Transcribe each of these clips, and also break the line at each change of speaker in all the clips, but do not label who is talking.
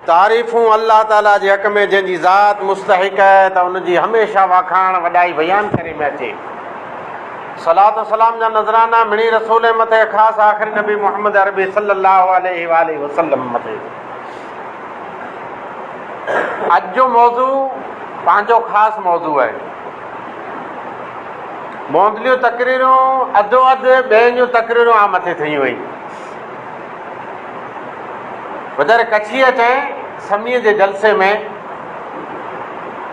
तारीफ़ूं अल्लाह ताला जे हक़ में जंहिंजी ज़ात मुस्तहिक़ है त उनजी हमेशा वाखाण वॾाई बयान करे में अचे। सलात व सलाम जा नज़राना मिणी रसूल मथे ख़ासि आख़िरी नबी मोहम्मद अरबी सल्लल्लाहु अलैहि वसल्लम मथे। अॼु जो मौज़ू पंहिंजो ख़ासि मौज़ू आहे। मोंदलियूं तकरीरूं अधो अधु ॿियनि जूं तकरीरूं आ मथे थी वई। वज़ीर कच्छीअ चएं समीअ जे जलसे में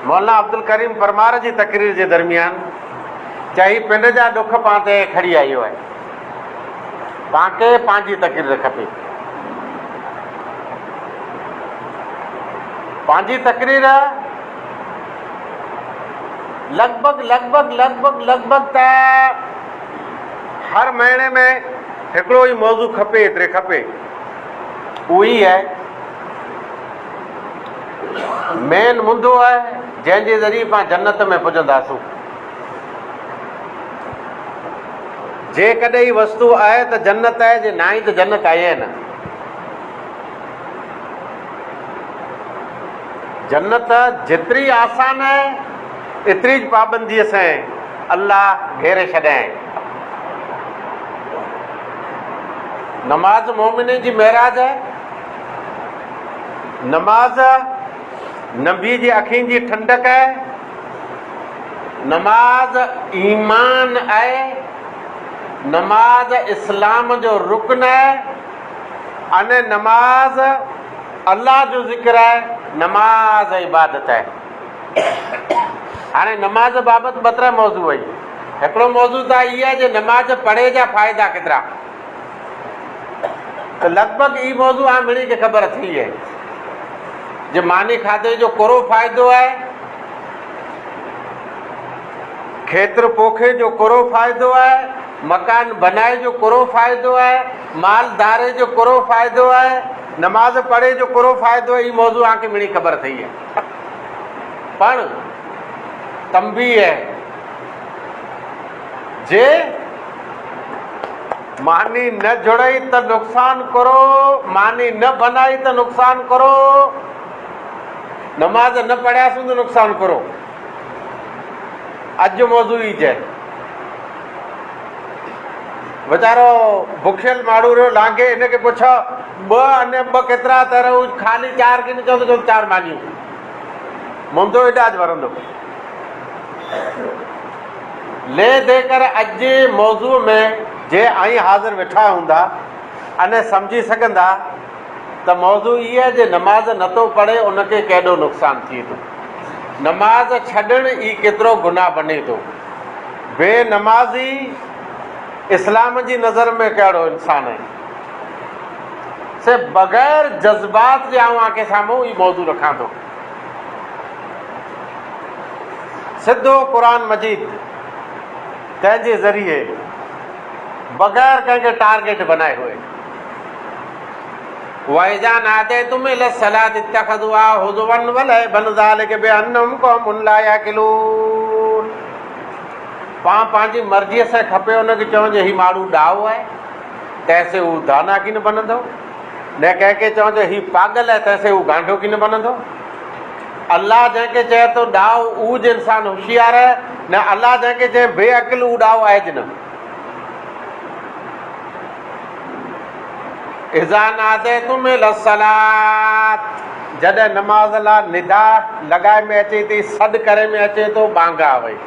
मौलाना अब्दुल करीम परमार जी तकरीर जे दरमियान चई पिंड जा ॾुख पाण ते खणी आयो आहे, तव्हांखे पंहिंजी तकरीर खपे। पंहिंजी तकरीर लॻभॻि त हर महीने में हिकिड़ो ई मौज़ू खपे, एतिरे खपे। उहो ई आहे मेन मुंदो आहे जंहिंजे ज़रिए पाण जन्नत में पुॼंदासूं। जेकॾहिं वस्तु आहे त जन्नत आहे, जे ना ई त जन्नत आहे न। जन्नत जेतिरी आसान आहे एतिरी पाबंदीअ सां अल्लाह घेरे छॾियईं। नमाज मोमिन जी महराज आहे, नमाज नबी जी अखियुनि जी ठंडक आहे, नमाज ईमान आहे, नमाज इस्लाम जो रुकन आहे, अने नमाज अल्लाह जो ज़िक्र आहे, नमाज इबादत आहे। हाणे नमाज बाबति 12 मौज़ू आई। हिकिड़ो मौज़ू त इहा आहे जे नमाज पढ़े जा फ़ाइदा केतिरा, त लॻभॻि ई मौज़ू हाणे मिणी खे ख़बर थी आहे। जे मानी खाधे जो कोरो फ़ाइदो आहे, खेत्र पोखे जो कोरो फ़ाइदो आहे, मकान बनाए जो कोरो फ़ाइदो आहे, माल धारे जो कोरो फ़ाइदो आहे, नमाज पढ़े जो कोरो फ़ाइदो आहे। ई मौज़ू आके मिणी ख़बर थी आहे। पण तंबी है जे मानी न जुड़ई त नुक़सान करो, मानी न बनाई त नुक़सान करो, नमाज न पढ़ियासीं त नुक़सान करो। अॼु मौज़ू ई है वीचारो बुखियल माण्हू रहियो लांघे, हिनखे पुछो 2 अने 2 केतिरा त हू ख़ाली 4 की न चवंदो, चवंदो 4 मानियूं। मुंदो इडाज वरंदो। ले दे कर अॼु जे मौज़ू में जे आई हाज़िर वेठा हूंदा अने सम्झी सघंदा त मौज़ू इहा आहे जे नमाज़ नथो पढ़े उनखे केॾो नुक़सानु थिए थो, नमाज़ छॾणु ई केतिरो गुनाह बने थो, बेनमाज़ी इस्लाम जी नज़र में कहिड़ो इंसानु आहे। से बग़ैर जज़्बात जे आऊं आके साम्हूं ई मौज़ू रखां थो। सिधो क़ुरान मजीद तंहिंजे ज़रिए बग़ैर कंहिंखे टारगेट बनाए हुए वइज़ा नादैतुम इलस्सलात इत्तख़ज़ूहा हुज़ुवन वलअबन ज़ालिका बिअन्नहुम क़ौमुन ला याक़िलून। पंहिंजी मर्ज़ीअ सां खपे हुनखे चवनि जे हीउ माण्हू ॾाओ आहे तंहिंसे हू दाना की न बनंदो, न कंहिंखे चवनि जे हीउ पागल आहे तंहिंसे हू गांडो की न बनंदो। अल्लाह जंहिंखे चए थो ॾाओ उहो ज इंसानु होशियारु आहे, न अल्लाह जंहिंखे चए बेअक़िल हू ॾाओ आहे ज न। इज़ा नादैतुम इलस्सलात, जॾहिं नमाज़ लाइ निदा लॻाए में अचे थी, सॾु करे में अचे थो, बांगा वई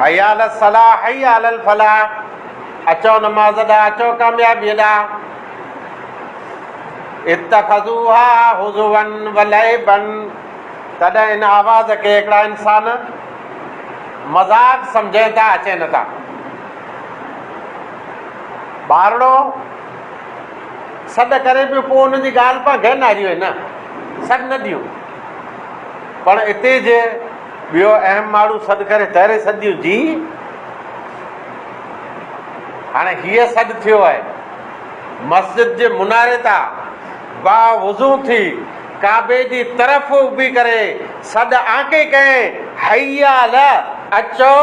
हय्या अलस्सलाह हय्या अलल फलाह, अचो नमाज़ ॾांहुं, अचो कामयाबी ॾांहुं। इत्तख़ज़ूहा हुज़ुवन वलअबन, तॾहिं इन आवाज़ खे हिकिड़ा इंसान मज़ाक सम्झनि था, अचनि था। ॿारड़ो सॾु करे पियो, पोइ हुनजी ॻाल्हि पाण गहनारियूं आहिनि न, सॾु न ॾियूं। पण हिते जे ॿियो अहम माण्हू सॾु करे तरे सॾियूं जी। हाणे हीअ सॾु थियो आहे मस्जिद जे मुनारे तां बावुज़ू थी काबे जी तरफ़ उभी करे सॾु आके कहे हय्या अल, अचो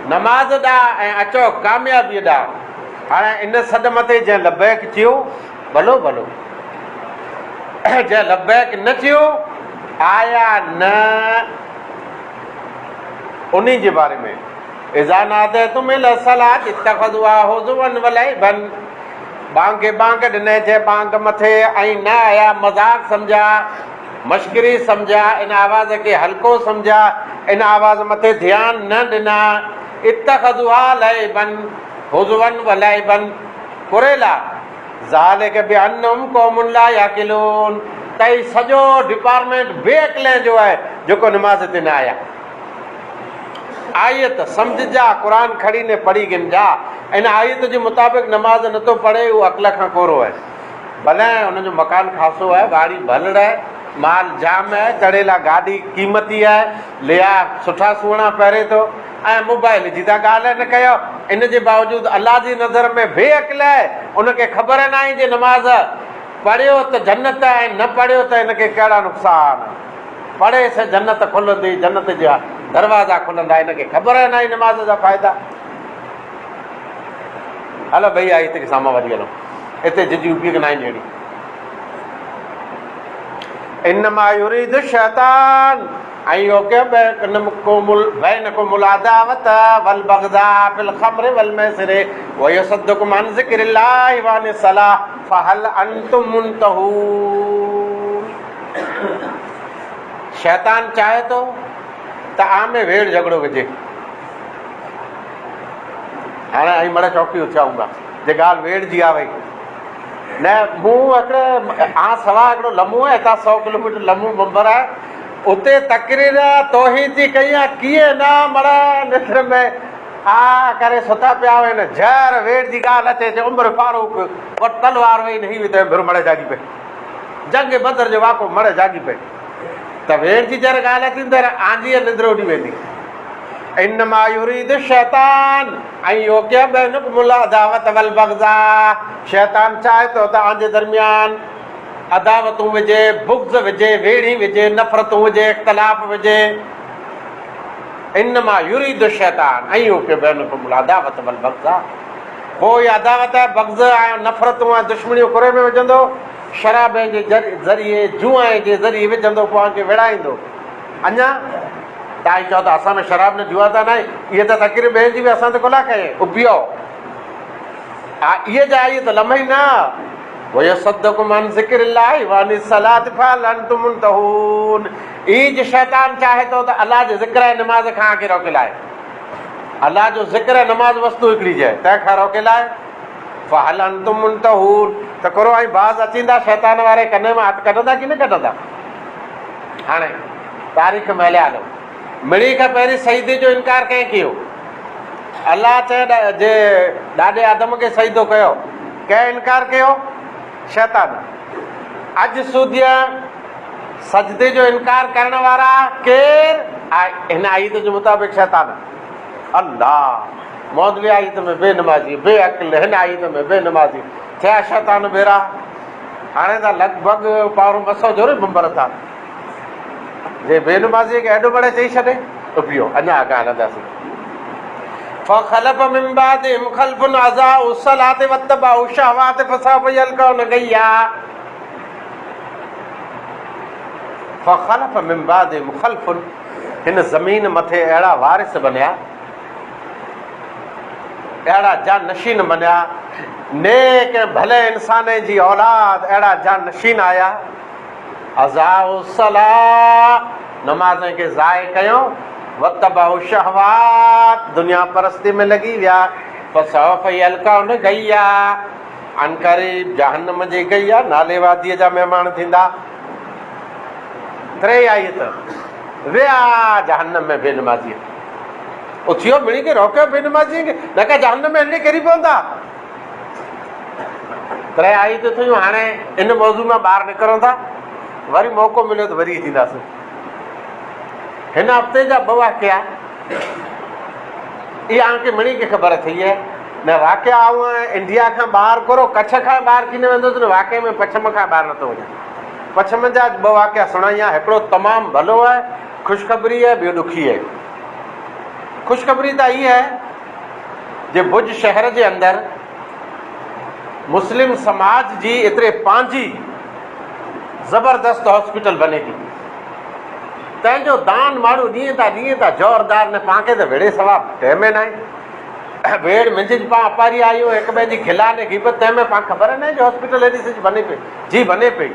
नमाज़ ॾांहुं ऐं अचो कामयाबीअ ॾांहुं। हाणे इन सॾ मथे जंहिं लबैक चयो भलो भलो जे लबैक न चयो आया न उन्हीं जे बारे में इज़ा नादयतुम इला सलात इत्तखज़ुहा हुज़ुवन व लइबन बांग ॾिने जे बांग मथे ऐं न आया मज़ाक सम्झा मश्करी सम्झा इन आवाज़ खे हल्को सम्झा इन आवाज़ मथे ध्यानु न ॾिना इत्तखज़ुहा लइबन हुज़ुवन व लइबन कुरेला ज़ालिक बिअन्नहुम क़ौमुन ला याक़िलून त ही सॼो डिपार्टमेंट बेअक़ले जो आहे जेको निमाज़ ते न आया आयत सम्झजा क़ुर खणी ने पढ़ी गिनजा इन आयत जे मुताबिक़ नमाज़ नथो पढ़े उहो अक़ल खां कोरो आहे भले हुनजो मकान ख़ासो आहे गाड़ी भलड़ आहे माल जाम आहे चढ़ेला गाॾी क़ीमती आहे लिया सुठा सुहिणा पहिरे थो ऐं मोबाइल जी त ॻाल्हि न कयो इन जे बावजूदि अलाह जी नज़र में बेअक़ल आहे उनखे ख़बर न आहे जे नमाज़ पढ़ियो त जन्नत ऐं न पढ़ियो त हिनखे कहिड़ा नुक़सान पढ़े से जन्नत खुलंदी जन्नत जा दरवाज़ा खुलंदा हिनखे ख़बर न आहे नमाज़ जा फ़ाइदा हलो भईया हिते साम्हूं वधी हलो हिते जिजी उपी न आहिनि अहिड़ी इन्नमा युरीदु शैतान ऐं युक़िअ बैनकुमुल अदावत वल बग़्ज़ा फिल ख़म्रि वल मैसिरि व यसद्दुकुम अन ज़िक्रिल्लाहि व अनिस सलाह फहल अंतुम मुंतहून शैतान चाहे थो त आमे वेड़ झगड़ो विझे हाणे ऐं मड़ा चौकी उथिया हूंदा जे ॻाल्हि वेड़ जी आहे भई न मूं हिकिड़े सवा हिकिड़ो लम्हो आहे हितां 100 किलोमीटर लम्हो मुंबर आहे उते तकरीर तौहीद जी कई आहे कीअं न मड़ा निथर में करे सुता पिया आहिनि ज़हर वेड़ जी ॻाल्हि अचे उमिरि फारूक वटि तलवार वेही न ही त भेरो मड़े जागी पए जंग बदर जो वाक़ो मड़े जागी पए त वेड़ जी जर ॻाल्हि अची त आंधी निंद्र उॾी वेंदी इन्नमा युरीदु शैतान ऐं युक़िअ बैनकुमुल अदावत वल बग़्ज़ा शैतान चाहे थो त आंजे दरमियान अदावतूं विझे बुग़्ज़ विझे वेड़ी विझे नफ़रतूं विझे इख़्तिलाफ़ विझे इन्नमा युरीदु शैतान ऐं युक़िअ बैनकुमुल अदावत वल बग़्ज़ा पोइ अदावत बग़्ज़ ऐं नफ़रतूं ऐं दुश्मनियूं कुरे में विझंदो शराब जे ज़रिए जुआ जे ज़रिए विझंदो पोइ तव्हांखे विड़ाईंदो अञा तव्हां चओ त असां में शराब न जुआ त न इहे त तकरीर ॿिए जी बि असां त कोन कई उबियो हा इहे जा इहे त लम्हे न वयसद्दुकुम अन ज़िक्रिल्लाहि व अनिस सलात फहल अंतुम मुंतहून ई शैतान चाहे थो त अलाह जे ज़िक्र ऐं नमाज़ खां खे रोके लाए अलाह जो ज़िक्र ऐं नमाज़ वस्तू हिकिड़ी आहे तंहिंखां रोके लाए फहल अंतुम मुंतहून त करो ऐं बाज़ अचींदा शैतान वारे कने मां हथु कढंदा की न कढंदा हाणे तारीख़ में हलिया हलो मिड़ी खां पहिरीं सईदे जो इनकार कंहिं कयो अलाह चए जे ॾाॾे आदम खे सईदो कयो कंहिं इनकार कयो शैतान अॼु सूदीअ सजदे जो इनकार करण वारा केरु हिन आयत जे मुताबिक़ शैतान अल्लाह मौदली आयत में बेनमाज़ी बेअक़ल हिन आयत में बेनमाज़ी थिया शैतान बेरा हाणे त लॻभॻि पावरूं 200 जो मुंबर था जे बेनमाज़ीअ खे एॾो बड़े चई छॾे उबियो अञा अॻां हलंदासीं फखलफ मिन बादिहिम खल्फुन अज़ाउ अस्सलात वत्तबअउ शहवात फसौफ यल्क़ौन गय्या फखलफ मिन बादिहिम खल्फुन हिन ज़मीन मथे अहिड़ा वारिस बनिया अहिड़ा जानशीन बनिया नेक भले इंसान जी औलाद अहिड़ा जानशीन आया अज़ाउ अस्सलात नमाज़ खे ज़ाय कयो वत्तबअउ शहवात दुनिया परस्ती में लॻी विया फसौफ यल्क़ौन गय्या अनक़रीब जहन्नम जी गय्या नाले वादीअ जा महिमान थींदा टे आयत विया जहन्नम में बेनमाज़ी उथियो मिड़ी खे रोकियो बेनमाज़ी खे न का जहन्नम में हली किरी पवंदा टे आयत थियूं हाणे इन मौज़ू मां ॿाहिरि निकिरूं था वरी मौक़ो मिलियो त वरी थींदासीं हिन हफ़्ते जा 2 वाक़िया इहा तव्हांखे मिड़ी खे ख़बर थी आहे न वाक़िया आऊं इंडिया खां ॿाहिरि करो कच्छ खां ॿाहिरि की न वेंदुसि न वाक़े में पछम खां ॿाहिरि नथो वञे पछम जा 2 वाक़िया सुणाई आहे हिकिड़ो तमामु भलो आहे ख़ुशख़बरी आहे ॿियो ॾुखी आहे ख़ुशख़बरी त इहा आहे जे भुज शहर जे अंदरि मुस्लिम समाज जी एतिरे पंहिंजी ज़बरदस्त हॉस्पिटल बने थी। तंहिंजो दान माण्हू ॾींहं था ज़ोरदार ने पाण त वेड़े सवा टाइम न आहे। वेड़ मुंहिंजी पाण अपारी आहियूं हिक ॿिए जी खिला ने गिबत, तंहिंमें पाण ख़बर न आहे जो हॉस्पिटल एॾी सॼी बने पई। जी बने पई।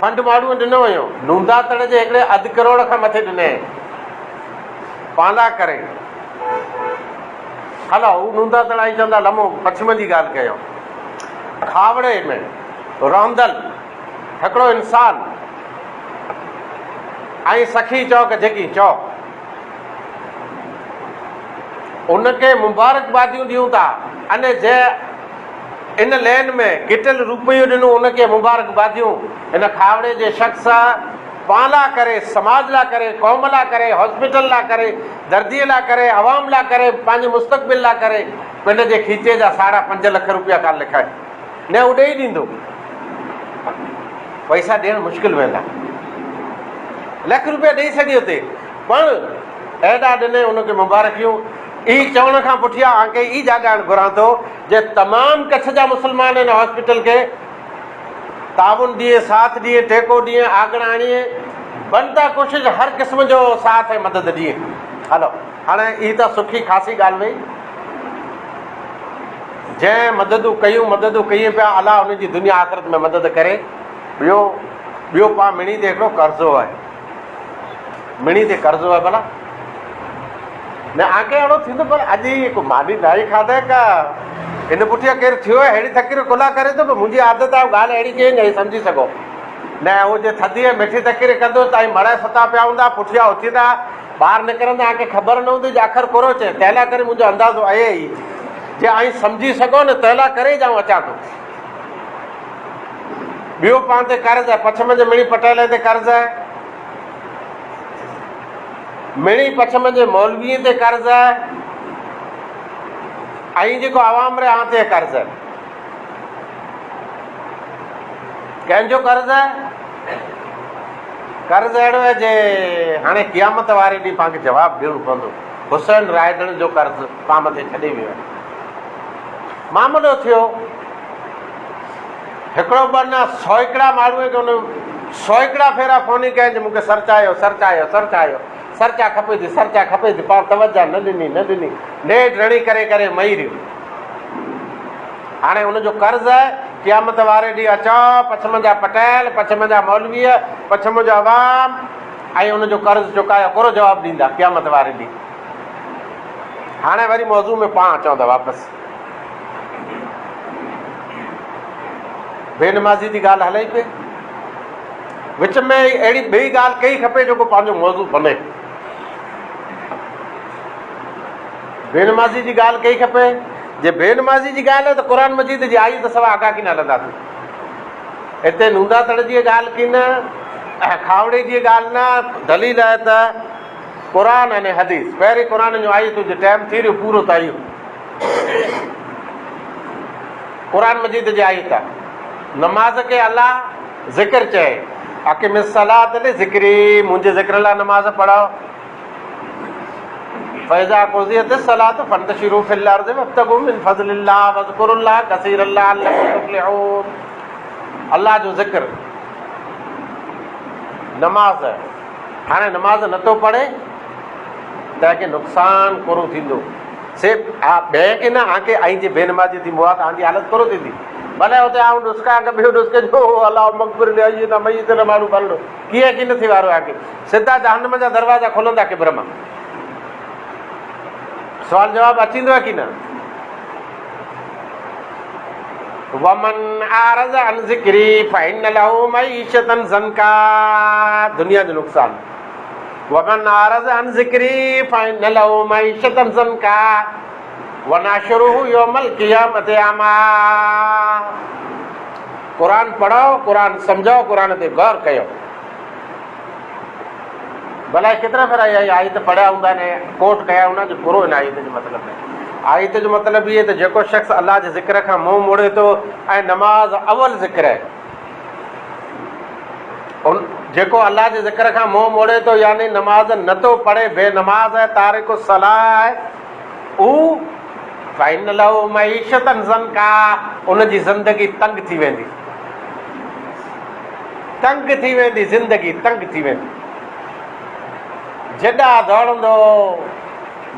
फंड माण्हूअ ॾिनो हुयो नूंदा तण जे हिकिड़े अधु करोड़ खां मथे ॾिने पाला करे। हलो हू नूंदा तण आई चवंदा लमो पछिम जी ॻाल्हि कयो। खावड़े में रौंदल हिकिड़ो इंसानु ऐं सखी चौक जेकी चौक उनखे मुबारकबादियूं ॾियूं था। अने जंहिं इन लेन में गिटियल रुपयो ॾिनो उनखे मुबारकबादियूं इन खावड़े जे शख़्स पाण लाइ करे, समाज लाइ करे, क़ौम लाइ करे, हॉस्पिटल लाइ करे, दर्दीअ लाइ करे, आवाम लाइ करे, पंहिंजे मुस्तक़बिल लाइ करे पिंड जे खीचे जा 5.5 लख रुपया कान लिखाए न उहो ॾेई ॾींदो। पैसा ॾियणु मुश्किल वेंदा, लख रुपया ॾेई सघियो ते पण एॾा ॾिने उनखे मुबारकियूं। ई चवण खां पुठियां आके ई ॼाॻाइणु घुरां थो जे तमामु कच्छ जा मुस्लमान इन हॉस्पिटल खे ताउन ॾिए, साथ ॾिए, टेको ॾिए, आगण आणिए, बनता कोशिशि हर क़िस्म जो साथ ऐं मदद ॾिए। हलो हाणे ई त सुठी ख़ासी ॻाल्हि हुई। जंहिं मददूं कयूं पिया अलाह उनजी दुनिया आख़िरत में मदद करे। ॿियो पाण मिणी ते हिकिड़ो कर्ज़ो आहे, मिणी ते कर्ज़ो आहे भला न आगे अहिड़ो थींदो। पर अॼु हिकु मानी नाई खाधे का हिन पुठियां केरु थियो आहे अहिड़ी तकीर कुला करे थो। मुंहिंजी आदत आहे ॻाल्हि अहिड़ी कई न सम्झी सघो न। उहो जे थधीअ मिठी तकीर कंदो तव्हां मड़ाए सता पिया हूंदा, पुठियां उथींदा, ॿाहिरि निकिरंदा, तव्हांखे ख़बर न हूंदी जो आख़िर कोरो चए। तंहिं करे मुंहिंजो अंदाज़ो आहे ई जे आई सम्झी सघो न तंहिं करे ई जाऊं अचां थो। ॿियो पाण ते कर्ज़ु आहे, पछम जे मिणी पटेल ते कर्ज़ु आहे, मिणी पछम जे मौलवीअ ते कर्ज़ु आहे, ऐं जेको आवाम रे ते कर्ज़ु आहे। कंहिंजो कर्ज़ु आहे? कर्ज़ु अहिड़ो आहे जे हाणे क़यामत वारे ॾींहुं पाण खे जवाबु ॾियणो पवंदो। हुसैन रायदड़ जो कर्ज़ु पाण मथे छॾे वियो आहे। मामिलो थियो हिकिड़ो ॿ न 100 माण्हूअ खे उन 100 फेरा फ़ोन कया जे मूंखे सर्च आयो, सर्चा खपे थी, पाण तवजा न ॾिनी नेठ रड़ी करे मई रहियो। हाणे हुनजो कर्ज़ु आहे क़यामत वारे ॾींहुं अचो पछम जा पटेल, पछम जा मौलवीअ, पछम जो अवाम ऐं हुनजो कर्ज़ु चुकायो, कोरो जवाबु ॾींदा क़यामत वारे ॾींहुं। हाणे वरी मौज़ू में पाण अचूं था वापसि। बेनमाज़ी जी ॻाल्हि हले पई, विच में अहिड़ी ॿी ॻाल्हि कई खपे जेको पंहिंजो मौज़ू बने। बेनमाज़ी जी ॻाल्हि कई खपे। जे बेनमाज़ी जी ॻाल्हि आहे त क़ुर मजीद जी आई त सवा आगा की न हलंदासीं। हिते नूंदा तड़ जी ॻाल्हि की न, खावड़े जी ॻाल्हि न, दलील आहे त क़ुर अने हदीस। पहिरीं क़ुर जो आई तुंहिंजो टाइम थी रहियो पूरो त आहियो। क़ुर मजीद जी आई त नमाज़ खे अलाह ज़िक्र चए, अक़िम सलात ज़िक्री, मुंहिंजे ज़िक्र लाइ नमाज़ पढ़ो। फ़ैज़ा क़ुज़ियत सलात फंतशिरू फ़िल अर्ज़ि वब्तगू मिन फ़ज़लिल्लाह वज़कुरुल्लाह कसीरन लअल्लकुम तुफ़्लिहून। अल्लाह जो ज़िक्र नमाज़। हाणे नमाज़ नथो पढ़े त तंहिंखे नुक़सानु कोरो थींदो। सिर्फ़ु ॿिए खे न आके आई जे बेनमाज़ी थी मुआ तव्हांजी हालत कोरो थींदी। भले हुते आऊं ॾुस्का ॿियो ॾुस्के जो अलाह मग़फ़िर लिहाई न मई त माण्हू भरंदो कीअं की न थी वारो आहे। सिधा जहन्नम जा दरवाज़ा खुलंदा किब्र मां। सुवाल जवाबु अचींदो आहे की न? वमन आरज़ अन ज़िक्री फ़इन्न लहू मईशतन ज़नका। दुनिया जो नुक़सान। वमन आरज़ अन ज़िक्री फ़इन्न लहू मईशतन ज़नका वनाशुरुहु यौमल क़ियामत अमा। क़ुरान पढ़ो, क़ुरान सम्झो, क़ुरान ते गौर कयो। भला केतिरा भेरा इहा आयत पढ़िया हूंदा ने कोट कया हूंदा जो पूरो हिन आयत जो मतिलबु आहे। आयत जो मतिलबु इहे त जेको शख़्स अलाह जे ज़िक्र खां मुंहुं मोड़े थो ऐं नमाज़ अवल ज़िक्र आहे, जेको अलाह जे ज़िक्र खां मुंहुं मोड़े थो यानी नमाज़ नथो पढ़े, बेनमाज़ आहे, तारिक सलाह आहे, हू फ़इन लहू मईशतन ज़नका, उनजी ज़िंदगी तंग थी वेंदी, तंग थी वेंदी, ज़िंदगी तंग थी वेंदी। जॾा दौड़ंदो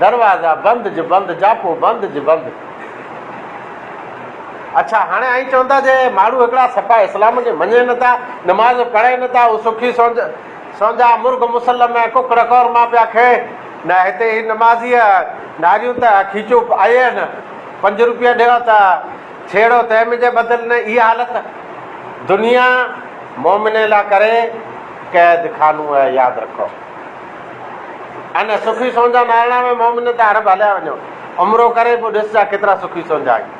दरवाज़ा बंदि जो बंदि, जापो बंदि जो बंदि। अच्छा, हाणे आई चवंदा जे माण्हू हिकिड़ा सफ़ा इस्लाम खे मञे नथा, नमाज़ पढ़े नथा, उहे सुखी सौंजा मुर्ग मुसलम ऐं कुकड़ कौरमा पिया खे न। हिते ही नमाज़ीअ नारियूं त खीचो आए आहिनि, 5 रुपया ॾियो त छेड़ो तंहिं जे बदिल न। इहा हालत दुनिया मोमिन लाइ करे क़ैद खानो आहे, यादि रखो। अने सुखी सौंजा नारायणा में मोमिन त अरब हलिया वञो, उमिरो करे पोइ ॾिसजा केतिरा सुखी सौंजा आहिनि।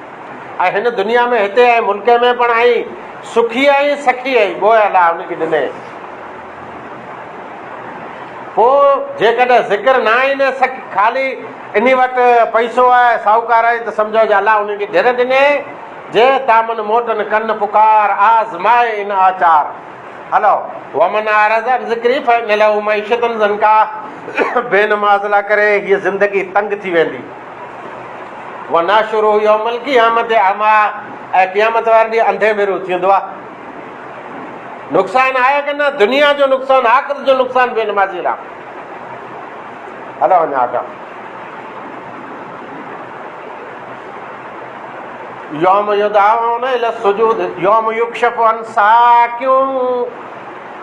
ऐं हिन दुनिया में हिते ऐं मुल्क में पण आई सुखी आई सखी आई, पोइ अलाह उनखे ॾिने। पोइ जेकॾहिं ज़िक्र न आहे न सखी, ख़ाली इन वटि पैसो आहे, साहूकार आहे, त सम्झो जे अलाह उनखे ॾिर ॾिने जे तामन मोटन कन पुकार आज़माए इन आचार। हलो वमन आरज़ अन ज़िक्री फ़इन लहू मईशतन ज़नका, बेनमाज़ लाइ करे हीअ ज़िंदगी तंग थी वेंदी। वनाशुरू यौमल क़ियामत अमा, ऐं क़ियामत वारे ॾींहुं अंधे में थींदो आहे। नुक़सानु आहे कि न? दुनिया जो नुक़सानु, आख़िरत जो नुक़सानु बेनमाज़ी लाइ। हलो अञा अॻां। यौम युदअऊन इला सुजूद यौम युक्शफु अन साकियूं,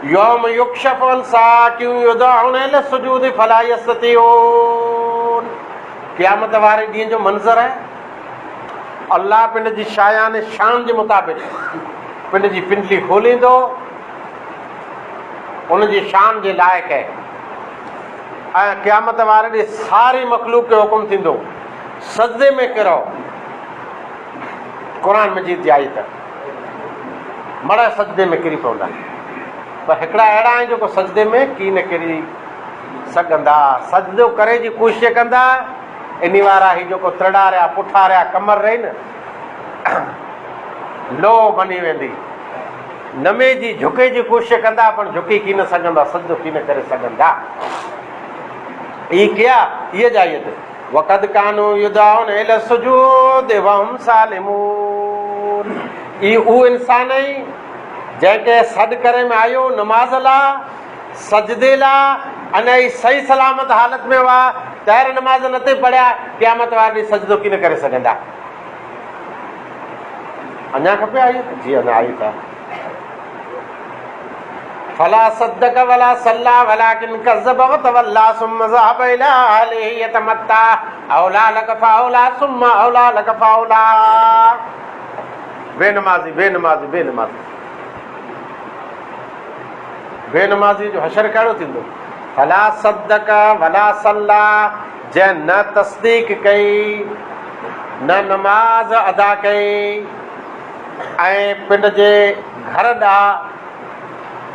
यौम युक्शफु अन साकियूं युदअऊन इला सुजूद फला यस्ततिऊन। क़यामत वारे ॾींहं जो मंज़र आहे, अल्लाह पिंड जी शायान शान जे मुताबिक़ पिंड जी पिंडली खोलींदो, उनजी शान जे लाइक़ु आहे। ऐं क़यामत वारे ॾींहुं सारी मख़लूक खे हुकुम थींदो सजदे में किरो। क़ुरान मजीद जी आई त मड़ा सजदे में किरी पवंदा, पर हिकिड़ा अहिड़ा आहिनि जेको सजदे में की न किरी सघंदा, सजदो करे जी कोशिशि कंदा। इन वारा ही जेको त्रिड़ारिया पुठारिया कमर रही न, लो बनी वेंदी। नमे जी झुके जी कोशिशि कंदा, पर झुकी की न सघंदा, सजदो की न करे सघंदा। ई क्या ये जाइए वक़द कानू युदाउन इला सुजूद वहुम सालिमून। ई उ इंसान ई जंहिंखे सॾु करे में आयो नमाज़ लाइ, सजदे लाइ, अने ई सही सलामत हालत में हुआ, तैर नमाज़ नथे पढ़िया, क़यामत वारे ॾींहुं सजदो की न करे सघंदा। अञा खपे आई? जी अञा आई था। फला सद्दक वला सल्ला वलाकिन कज़्ज़ब वतवल्ला सुम्मा ज़हब इला अहलिही यतमत्ता औला लक फौला सुम्मा औला लक फौला। बेनमाज़ी बेनमाज़ी बेनमाज़ी बेनमाज़ी जो हशर कहिड़ो थींदो? फला सद्दक वला सल्ला, जंहिं न तस्दीक कई न नमाज़ अदा कई ऐं पिंड जे घर ॾांहुं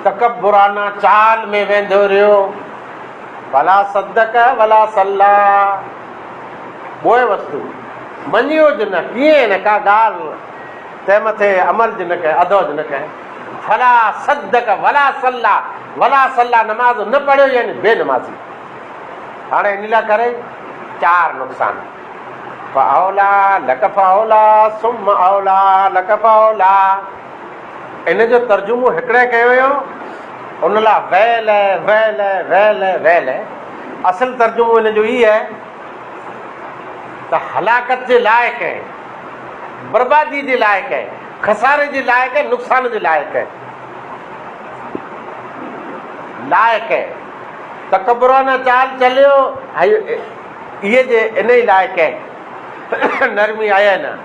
तकबुराना चाल में वेंदो रहियो। भला सदक भला सल्ला, पोइ वस्तु मञियो ज न, कीअं न का ॻाल्हि तंहिं मथे अमल ज न कए, अदो ज न कए। फला सदक वला सल्ला, वला सल्ला नमाज़ न पढ़ियो यानी बेनमाज़ी। हाणे इन लाइ करे 4 नुक़सान। फऔला लक फऔला सुम्मा औला लक फऔला। इन जो तर्जुमो हिकिड़े कयो हुयो, उन लाइ वैल वैल वैल वैल। असल तर्जुमो इन जो ई आहे त हलाकत जे लाइक़ु आहे, बर्बादी जे लाइक़ु आहे, खसारे जे लाइक़ु आहे, नुक़सान जे लाइक़ु आहे, लाइक़ु आहे। तकबुराना चाल चलियो इहे जे इन ई लाइक़ु आहे। नरमी आया न,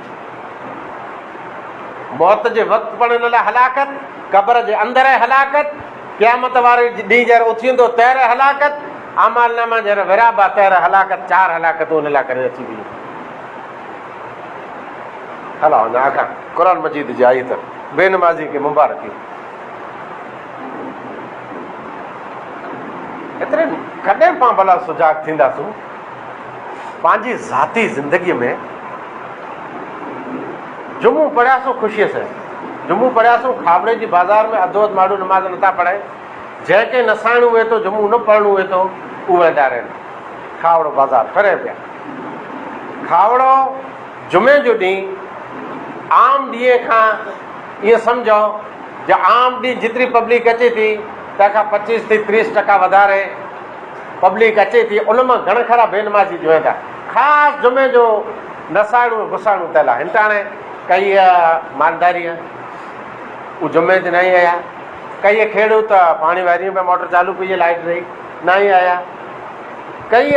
मौत जे वक़्तु पण इन लाइ हलाकत, क़ब्र जे अंदरि हलाकत, क़यामत वारे ॾींहुं जहिड़ो उथींदो तैर हलाकत, आमालनामा जहिड़ो विराबा तैर हलाकत। 4 हलाकतूं इन लाइ करे अची वयूं। हलो अञा आखा क़ुरान मजीद जी आई त बेनमाज़ी खे मुबारकी। एतिरे कॾहिं पाण भला सुजाग थींदासूं पंहिंजी ज़ाती ज़िंदगीअ में। जुमो पढ़ियासीं ख़ुशीअ सां, जुमो पढ़ियासीं खाबड़े जी बाज़ार में अधो अधु माण्हू नमाज़ नथा पढ़ाए, जंहिंखे नसाइणो हुए थो, जुमो न पढ़णो हुए थो, उहे वेंदा रहनि खावड़ो बाज़ार फिरे पिया। खावड़ो जुमे जो ॾींहुं आम ॾींहं खां ईअं सम्झो जो आम ॾींहुं जेतिरी पब्लिक अचे थी तंहिंखां 25 થી 30% वधारे पब्लिक अचे थी, उन मां घण खरा बेनमाज़ी जुए था। ख़ासि जुमे जो नसाइणो घुसाइणो थियल आहे। हिमताणे कई मालदारी उहो जुमे ते न ई आया, कई खेड़ू त पाणी वारीअ में मोटर चालू कई लाइट रही न ई आया, कई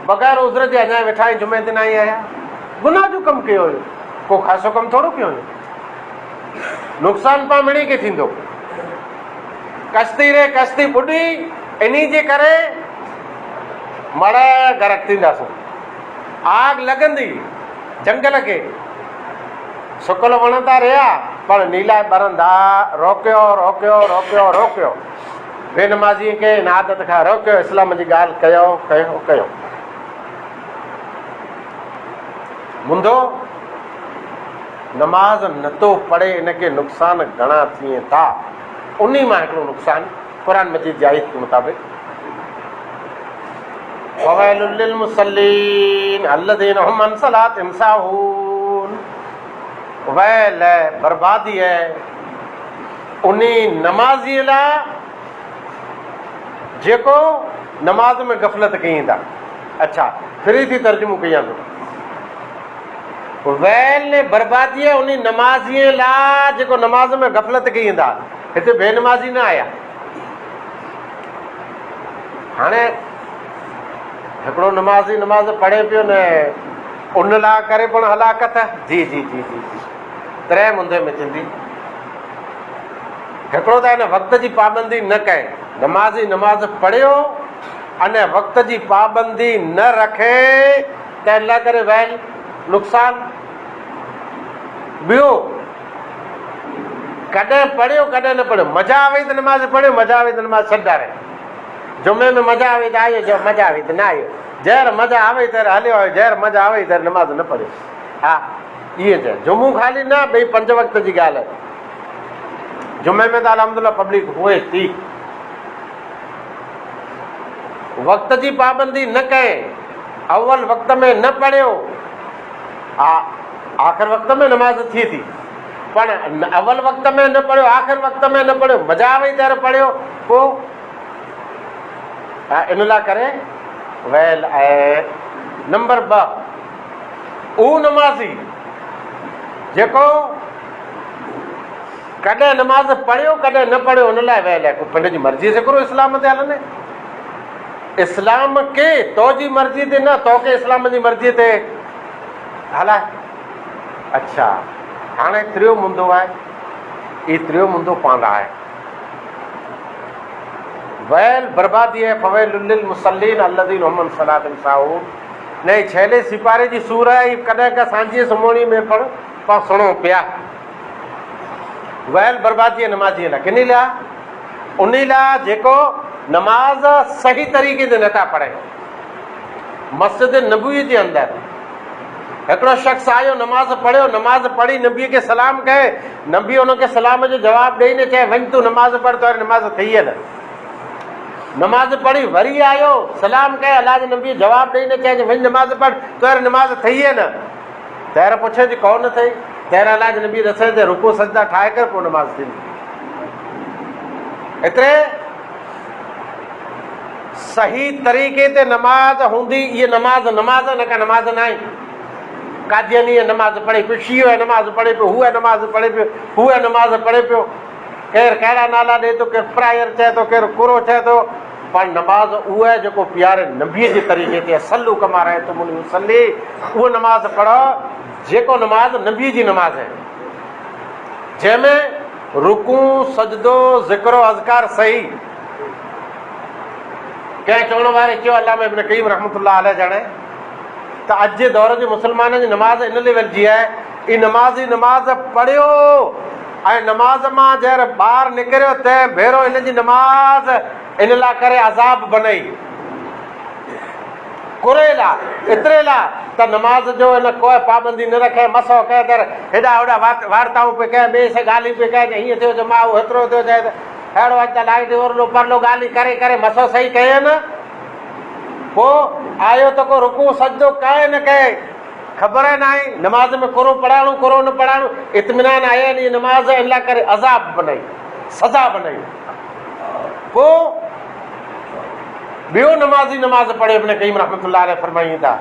बग़ैर उज़र जे अञा वेठा आहिनि जुमे ते न ई आया। गुनाह जो कमु कयो हुयो, को ख़ासो कमु थोरो कयो हुयो। नुक़सानु पाण मिणी खे थींदो, कश्ती रे कश्ती ॿुॾी, इन जे करे मड़ गरक थींदासीं। आग लॻंदी जंगल खे, सुकल वणंदा रहिया पर नीला ॿरंदा। रोकियो रोकियो रोकियो रोकियो, बेनमाज़ीअ खे इन आदत खां रोकियो, इस्लाम जी ॻाल्हि कयो कयो कयो। मुंदो नमाज़ नथो पढ़े, इनखे नुक़सान घणा थियनि था। उन मां हिकिड़ो नुक़सानु क़ुरान मजीद जी आयत के मुताबिक़ फ़वैलुल लिल मुसल्लीन अल्लज़ीना हुम अन सलातिहिम साहून, वैल है, बर्बादी है उन नमाज़ीअ लाइ जेको नमाज में गफ़लत कई था। अच्छा, फ्री थी तर्जुमो कयां थो। वैल ने बर्बादी है उन नमाज़ीअ लाइ जेको नमाज में गफ़लत कई था। हिते बेनमाज़ी न आया। हाणे हिकिड़ो नमाज़ी नमाज़ पढ़े पियो न, उन लाइ करे पण हलाकत। जी जी जी जी जी, त्रै मुंदे में थींदी। हिकिड़ो त हिन वक़्त जी पाबंदी न कए, नमाज़ी नमाज़ पढ़ियो अने वक़्त जी पाबंदी न रखे त इन लाइ करे वैल नुक़सान। ॿियो कॾहिं पढ़ियो कॾहिं न पढ़ियो, मज़ा आवे त नमाज़ पढ़ियो, मज़ा आवे त नमाज़ छॾारे। जुमे में मज़ा आवे त आयो, जो मज़ा आवे त न आयो। जहर मज़ा आवे त हलियो आयो, जहर मज़ा आवे त नमाज़ न पढ़ियो। हा, इहे चए जुमो ख़ाली न, ॿई 5 वक़्त जी ॻाल्हि आहे। जुमे में त अलहमदुलिल्लाह पब्लिक हुए थी। वक़्त जी पाबंदी न कए, अव्वल वक़्त में न पढ़ियो, आख़िर वक़्त में नमाज़ थिए थी, पर अव्वल वक़्त में न पढ़ियो, आख़िर वक़्त में न पढ़ियो, मज़ा आवे त पढ़ियो, पोइ इन लाइ करे वैल आहे। नंबर 2, उहो नमाज़ी जेको कॾहिं नमाज़ पढ़ियो कॾहिं न पढ़ियो, उन लाइ वैल आहे। पंहिंजी मर्ज़ी से करो, इस्लाम ते हलंदे। इस्लाम के तो जी मर्ज़ी ते न, तोखे इस्लाम जी मर्ज़ी ते हलाए। अच्छा, हाणे त्रियो मुंदो आहे, ई त्रियो मुंदो पाण आहे। वैल बर्बादी है फ़वैलुल लिल मुसल्लीन अल्लज़ीना हुम अन सलातिहिम साहून। नहीं, 6 सिपारे जी सूर आहे, कॾहिं का सांझी सुमोणी में पण पाण सुणो पिया। वैल बर्बादी है नमाज़ी लाइ, किन लाइ? उन लाइ जेको नमाज सही तरीक़े से नथा पढ़े। मस्जिद नबवी जे अंदरि हिकिड़ो शख़्स आयो, नमाज़ पढ़ियो, नमाज़ पढ़ी नबीअ खे सलाम कहे, नबी उनखे सलाम जो जवाबु ॾेई न चए वञ तूं नमाज़ पढ़, तो नमाज़ थी न। नमाज़ पढ़ी वरी आयो, सलाम कहे, अलाह जे नबी जवाबु ॾेई न चए वञ नमाज़ पढ़, तो नमाज़ थी न। तैर पुछे थी कौन अथई, तैर अलाह जे नबी दसे ते रुको सजदा ठाहे कर पोइ नमाज़ थींदी। एतिरे सही तरीक़े ते नमाज हूंदी, इहे नमाज नमाज न का नमाज न आहे। कादियानी नमाज पढ़े पियो, शीयो नमाज पढ़े पियो, हूअ नमाज पढ़े पियो, हूअ नमाज पढ़े पियो, केरु कहिड़ा नाला ॾिए थो, केरु प्रायर चए थो, केरु कुरो चए थो, पर नमाज उहा जेको प्यारे नबीअ जे तरीक़े ते सल्लू कमा रहे तो मुनी मुसल्ली, उहो नमाज पढ़ो जेको नमाज नबीअ जी नमाज आहे, जंहिंमें रुकू सजदो ज़िक्रो अज़कार सही। कंहिं चवण वारे चयो, अल्लामा इब्न क़य्यिम रहमतुल्लाह अलैह ॼाणे त अॼु जे दौर जे मुस्लमाननि जी नमाज़ इन लेवल जी आहे, ई नमाज़ पढ़ियो ऐं नमाज़ मां जर ॿाहिरि निकिरियो त भेरो इन जी नमाज इन लाइ करे अज़ाब बनई, कुरे लाइ, एतिरे लाइ त नमाज जो इन कोई पाबंदी न रखे, मसो कहे त हेॾा होॾा वार्ताऊं पिए कहे, ॿिए सां ॻाल्हियूं पिए कहे, हीअं थियो त मां हेतिरो थियो चए त अहिड़ो अॼु त लाइट ओरलो परलो ॻाल्हि करे करे मसो सही कये न, पोइ आयो त को रुकू सजदो कहे न कहे, ख़बर न आहे नमाज़ में कोरो पढ़ाइणो कोरो न पढ़ाइणो, इत्मीनान आहे इहा नमाज़ इन लाइ करे अज़ाब बनाई, सज़ा बनाई। पोइ ॿियो नमाज़ी नमाज़ पढ़े इब्न क़य्यिम रहमतुल्लाह अलैह फरमाइनि था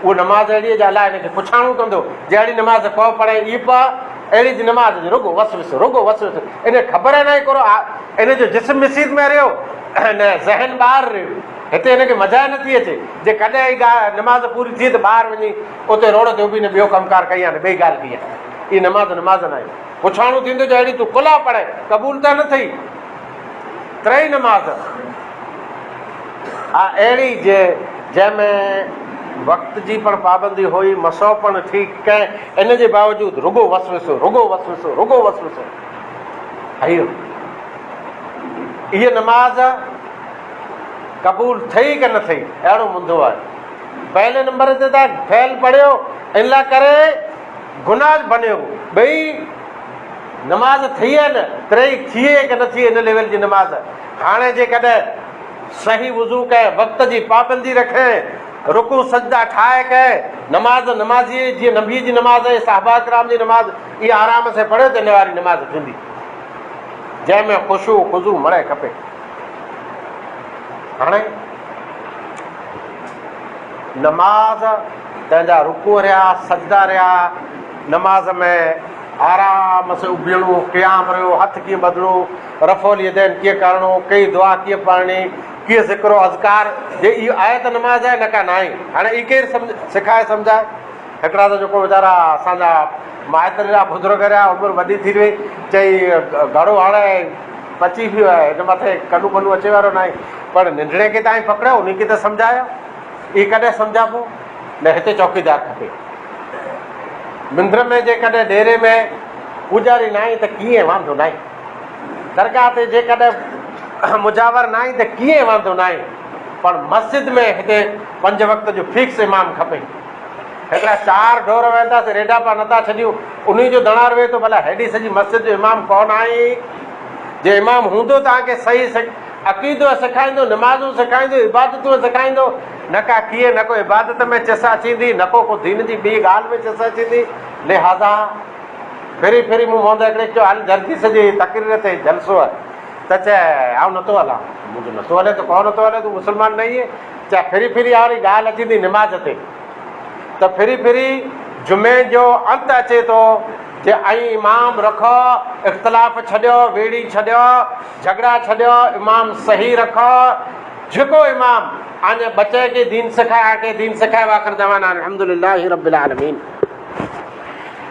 उहा नमाज़ अहिड़ी जो अलाह हिनखे पुछाणो कंदो जहिड़ी नमाज़ को पढ़े ई अहिड़ी जी नमाज़ रुगो वसविसो रुगो वसविसो, इन ख़बर न आहे कोरो इन जो जिस्म मिसीद में रहियो न ज़हन ॿाहिरि रहियो। हिते हिनखे मज़ा नथी अचे जे कॾहिं ई नमाज़ पूरी थी त ॿाहिरि वञी उते रोड ते बि न ॿियो कमकार कई आहे न ॿई ॻाल्हि कई आहे। इहा नमाज़ नमाज़ न आहे। पुछाणो थींदो जो अहिड़ी तूं कुला पढ़े क़बूल त न थई। टेई नमाज़ अहिड़ी जंहिंमें वक़्त जी पण पाबंदी हुई, मसो पण ठीकु कंहिं, इन जे बावजूदि रुगो वसविसो रुगो वसविसो रुगो वसविसो। इहा नमाज़ क़बूल थई की न थई अहिड़ो मुंदो आहे। पहले नंबर ते त फैल पढ़ियो इन लाइ करे गुनाह बनियो, ॿई नमाज़ थी आहे न टेई थिए की न थिए इन लेवल जी नमाज़। हाणे जेकॾहिं सही वुज़ू कए, वक़्त जी पाबंदी रखे, रुकू सजदा ठाहे कए, नमाज़ नमाज़ी जीअं नबी जी नमाज़ आहे, साहबा किराम जी नमाज़, इहा आराम सां पढ़ियो त इन वारी नमाज़ थींदी जंहिंमें ख़ुशू ख़ुज़ू मरे खपे। हाणे नमाज़ तंहिंजा रुकू रहिया, सजदा रहिया, नमाज़ में आराम से उबियणो, क़याम रहियो, हथ कीअं ॿधणो, रफ़ोल यदैन कीअं करिणो, कई दुआ कीअं पढ़णी, कीअं ज़िक्रो अज़कार, जे इहो आहे त नमाज़ आहे न का न आहे। हाणे ई केरु सिखाए सम्झाए। हिकिड़ा त जेको वीचारा असांजा माइट जा बुज़ुर्ग रहिया, उमिरि वॾी थी वई, चई घणो हाणे पची वियो आहे, हिन मथे कनू कनू अचे वारो न आहे, पर निंढड़े खे तव्हां पकड़ियो उन खे त सम्झायो। इहे कॾहिं सम्झाबो न। हिते चौकीदार खपे। मंदर में जेकॾहिं डेरे में पूजारी न आहे त कीअं वांदो न आहे, दरगाह ते जेकॾहिं मुजावर न आहे त कीअं वांदो न आहे, पर मस्जिद में हिते 5 वक़्त जो फिक्स इमाम खपे। हिकिड़ा 4 ढोर वेंदासीं रेडा पा नथा छॾियूं, उन जो दणार वेहे थो भला हेॾी सॼी मस्जिद जो इमाम कौन आहे। जे इमाम हूंदो तव्हांखे सही अक़ीदो सेखारींदो, नमाज़ूं सेखारींदो, इबादतूं सेखारींदो, न का कीअं न को इबादत में चस अचींदी, न को दीन जी ॿी ॻाल्हि में चस अचींदी। लिहाज़ा फिरी फिरी मूं मोहम्मद हिकिड़े चयो हाली धरती सॼी तक़रीर ते जलसो आहे त चए आउं नथो हलां, मुंहिंजो नथो हले त कोन नथो हले, तूं मुस्लमान न आहीं। चए फिरी फिरी वारी ॻाल्हि अची थी निमाज़ ते, त फिरी फिरी जुमे जो अंत अचे थो जे ऐं इमाम रखो, इख़्तिलाफ़ छॾियो, वेड़ी छॾियो, झगड़ा छॾियो, इमाम सही रखो। जेको इमाम अञा बचे के दीन सिखाए के दीन सिखाए। आख़िर दवाना अल्हम्दुलिल्लाहि रब्बिल आलमीन।